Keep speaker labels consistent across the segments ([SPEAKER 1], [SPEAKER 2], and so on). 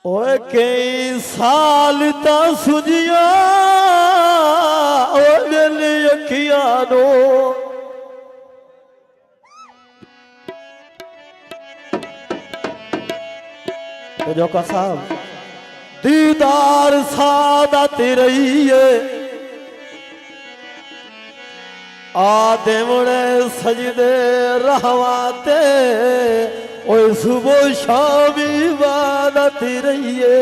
[SPEAKER 1] ओए कई साल ता सुजिया ओले अखिया नो तो जो का साहब दीदार सादत रहिए आदेवणे सजदे रहवाते ओए सुबह शाम इबादत रहिए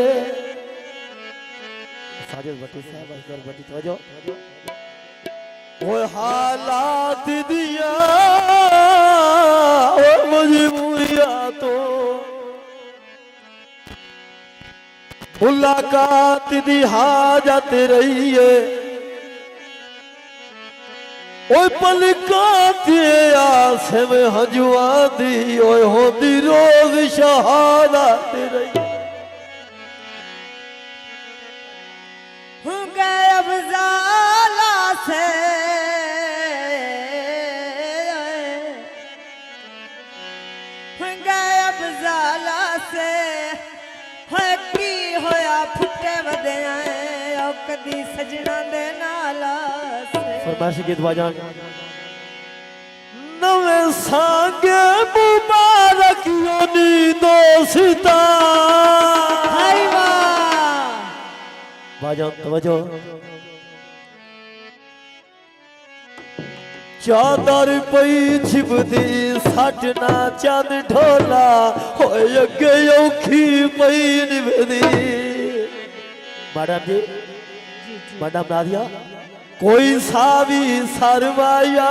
[SPEAKER 1] साजिद भट्टी साहब असगर भट्टी तवज्जो ओए हालात दिया ओए मजबूरिया तो मुलाकात दी हाजत रहिए ओए पलकात आसे में हजुआ दी ओए होती रोज शहादत रही
[SPEAKER 2] गए अफजाला से गए अफजाला से है की होया फुटे वदे आए और कदी सजना दे नाला
[SPEAKER 1] फरमाइश गीत बाजान नवे सांगे मुबारक योनी दोस्ता
[SPEAKER 2] हाय वाह
[SPEAKER 1] बाजान तवज्जो चादर पई छिपदी सटना चंद ढोला होए अगे औखी पई निभदी मैडम जी मैडम नादिया कोई सावी सरमाया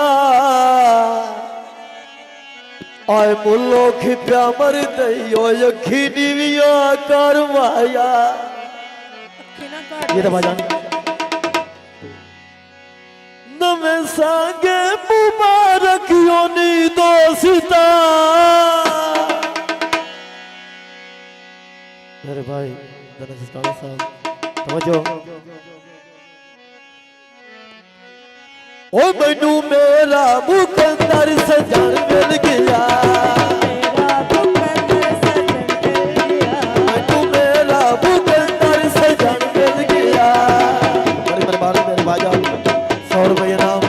[SPEAKER 1] आए मुल्लो खिप्या मर दई अखी निविया करवाया ये तो बाजान नवे सांगे मुबारक योनी दोस्ता मेरे भाई धनसिस्तानी साहब तवज्जो ओ मैनू मेरा मुकद्दर सजन मिल गया मैनू मेरा मुकद्दर सजन मिल गया बड़ी मेहरबानी मेरे भाईजान 100 रुपये नाम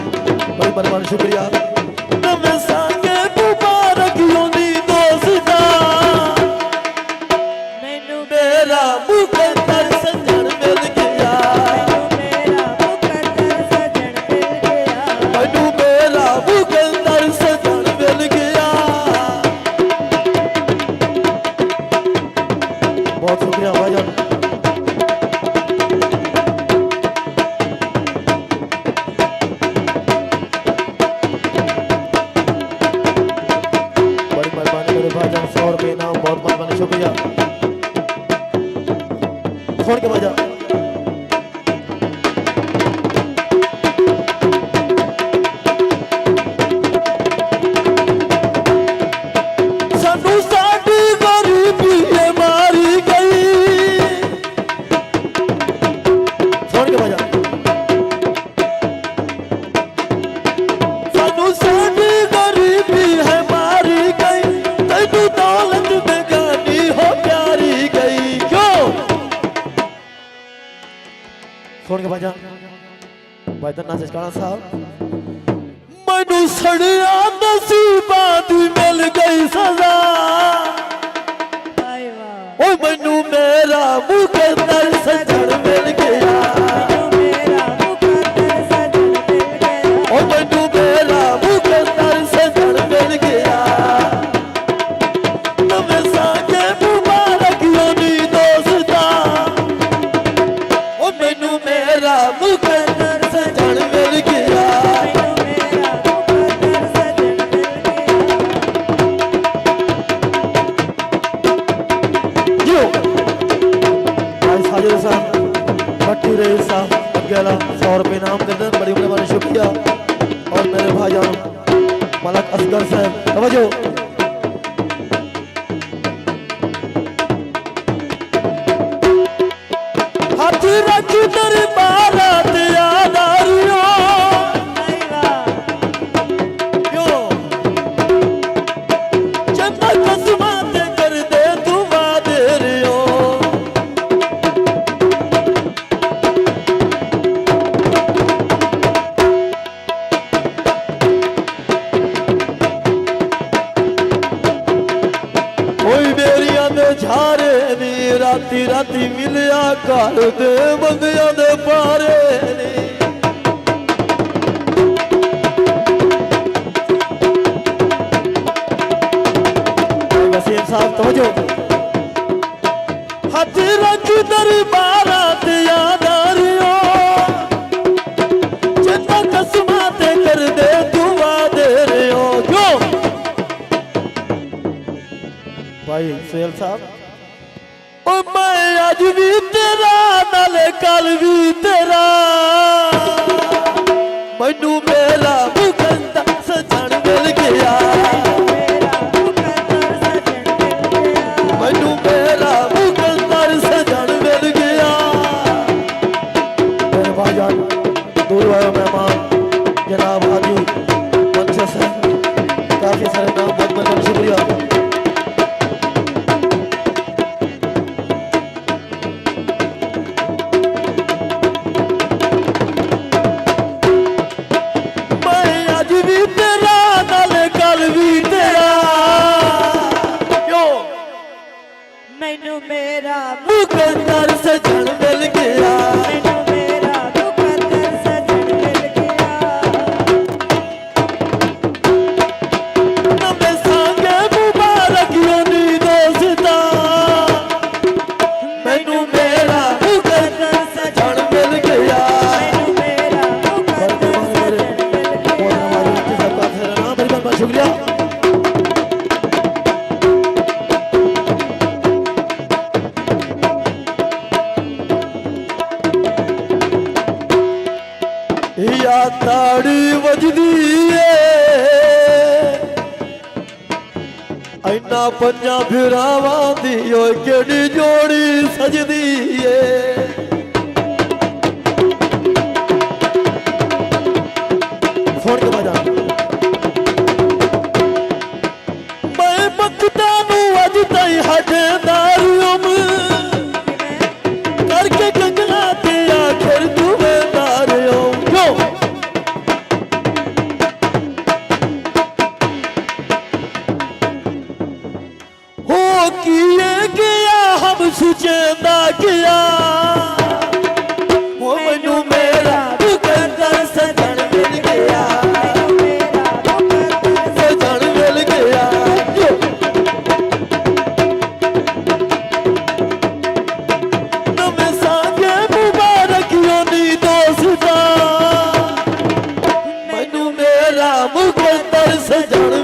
[SPEAKER 1] बड़ी मेहरबानी शुक्रिया नवे सांगे मुबारक योनी दोस्ता मैनू मेरा मुकद्दर सजन मिल गया मैनू मेरा मुकद्दर सजन मिल गया बहुत शुक्रिया भाईजान छोड़ के बजा सानू साडी गरीबी मारी गई छोड़ के बजा सानू साडी गरीबी है मारी गई तैनू दौलत बेगानी हो प्यारी गई क्यों छोड़ के बजा भाईजान नासिर काना साहब मैनू सड़िया नसीबा दी मिल गई सजा ओ मैनू मेरा मुकद्दर सजन मिल गया ओ मैनू मेरा मुकद्दर सजन मिल गया नवे सांगे मुबारक योनी दोस्ता ओ मैनू मेरा मुकद्दर सजन मिल गया जो भाई साजिद साहब भट्टी रईस साहब अकेला 100 रुपये नाम करते हैं बड़ी मेहरबानी शुक्रिया और मेरे भाईजान मलक असगर साहब तवज्जो हाथ रख दरबार यादारियों क्यों जन्नत कसमाते कर दे दुआ दे रियो राती राती मिलिया घर दे बंदियां दे पारे ने वसीम साहब तवज्जो हथ रख दरबारा ते यादारियो चंदा कसमा ते कर दे दुआ दे रियो जो भाई सुहेल साहब ओ मैं अज भी तेरा नाले कल भी तेरा मैनू मेरा मुकंदा सजन मिल गया मैनू मेरा मुकंदर सजन मिल गया मेरे भाईजान दूर आए मेहमान जनाब हाजी मंशा साहब काफी सारे नाम बहुत बहुत शुक्रिया
[SPEAKER 2] मैनू मेरा
[SPEAKER 1] मुकंदर सजन मिल गया
[SPEAKER 2] मैनू मेरा मुकंदर सजन मिल गया
[SPEAKER 1] नवे सांगे मुबारक योनी दोस्ता मैनू मेरा मुकंदर सजन मिल गया
[SPEAKER 2] मैनू मेरा मुकंदर सजन मिल गया
[SPEAKER 1] शुक्रिया या ताड़ी वजदी ऐना पंजा फिरावां दी ओए केड़ी जोड़ी सजदी सुन के बजा मैं मकता नू अज ताई हटेदारियम करके कंगना ते आखिर तू वेदारियम जो हो किए गया हम सुचेंदा गया हो मैनू मेरा मुकंदर सजन मिल गया सजन मिल गया नवे सांगे मुबारक योनी दोस्ता मैनू मेरा मुकंदर सजन